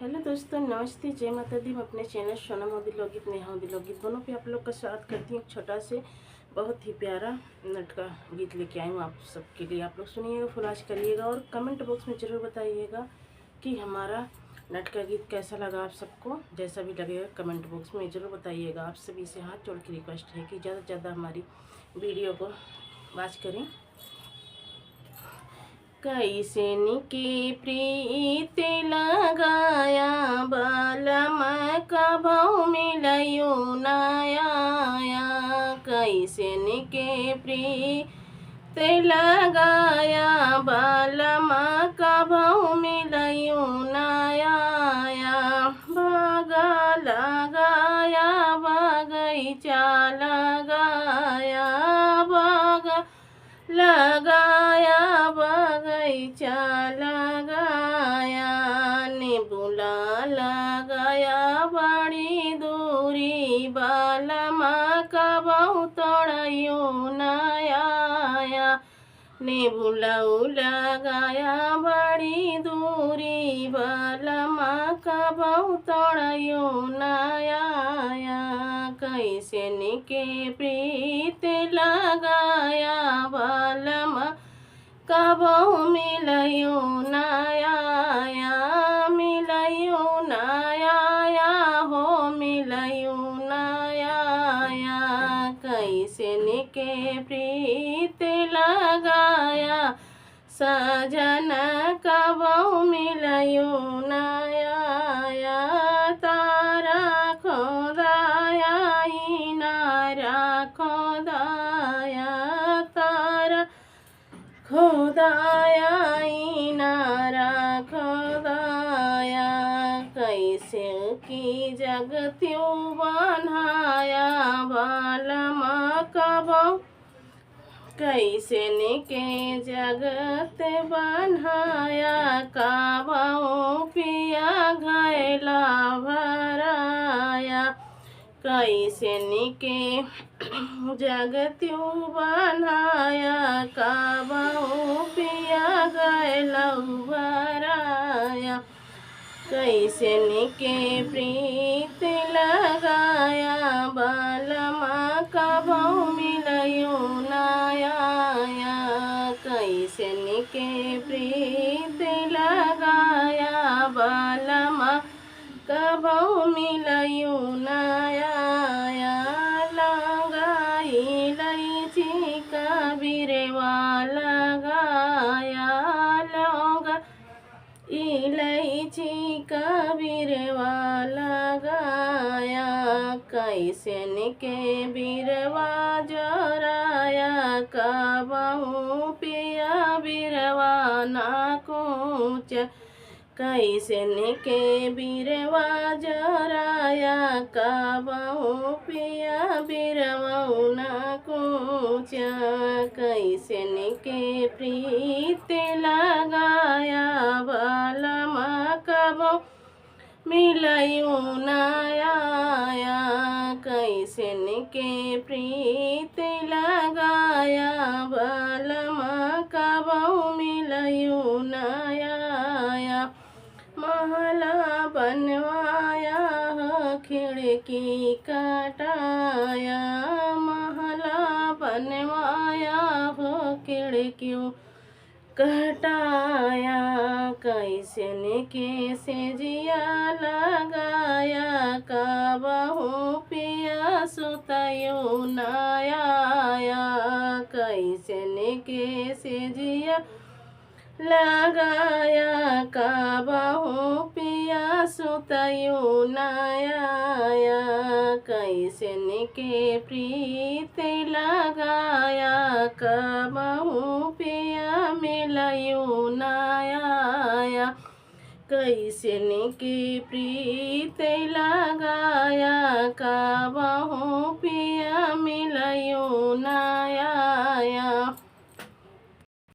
Hello दोस्तों, नमस्ते, जय माता दी। मैं अपने चैनल सोना मोदी लोकगीत, नेहा मोदी लोकगीत दोनों पे आप लोग का स्वागत करती हूँ। एक छोटा से बहुत ही प्यारा नाटका गीत लेके आई हूँ आप सबके लिए। आप लोग सुनिएगा, फुलाश करिएगा और कमेंट बॉक्स में ज़रूर बताइएगा कि हमारा नाटका गीत कैसा लगा। आप सबको जैसा भी लगेगा कमेंट बॉक्स में ज़रूर बताइएगा। आप सभी से हाथ जोड़ के रिक्वेस्ट है कि ज़्यादा से ज़्यादा हमारी वीडियो को वॉच करें। कैसे निके प्रीत लगाया बालम कभौ मिलयो नाया। कैसे निके प्रीत लगाया बालम कभौ मिलयो नाया। बागा लगाया बगैचा लगाया, बागा लगाया बगैचा लगाया, नेबुला लगाया बड़ी दूरी बालमा कबहू तोड़यो नाया। नेबुला लगाया बड़ी दूरी बालमा कबहू तोड़यो नाया। कैसे निके प्रीत लगाया बालम कबहू मिलयो नाया। मिलयो नाया हो मिलयो नाया। कैसे निके प्रीत लगाया सजन कबहू मिलयो नाया। तारा खोदाया नारा खोदाया, तारा खोदाया नारा खोदाया। कैसे की जगत्यो बनाया बालमा कबहू, कैसे निके जगत बनाया कबहू पिया घैला भराया। कैसे निके जगत्यो बनाया कबहू पिया घैला भराया। कैसे निके प्रीत लगाया बालमा कबहू मिलयो नाया। कैसे निके प्रीत लगाया बालमा कबहू मिलयो नाया। लगाई इलायची कबीरवा लगाया, लौंगा इलायची कबीरवा लगाया। कैसे निके बीरवा जोराया कबहू पिया बीरवा ना कूच। कैसे निके बीरवा जोराया कबहू पिया बीरवा ना कूच। कैसे निके प्रीत लगाया बालमा कबहू मिलयो नाया। कैसे निके प्रीत लगाया बालमा कबहू मिलयो नाया। महला बनवाया खिड़की कटाया, महला बनवाया हो खिड़कियों कटाया। कैसे निके से जिया लगाया कबहू पिया सुतयो नाया। कैसे निके से जिया लगाया कबहू पिया सुतयो नाया। कैसे निके प्रीत लगाया कबहू पिया मिलयो नाया। कैसे निके प्रीत लगाया कबहू पिया मिलयो नाया।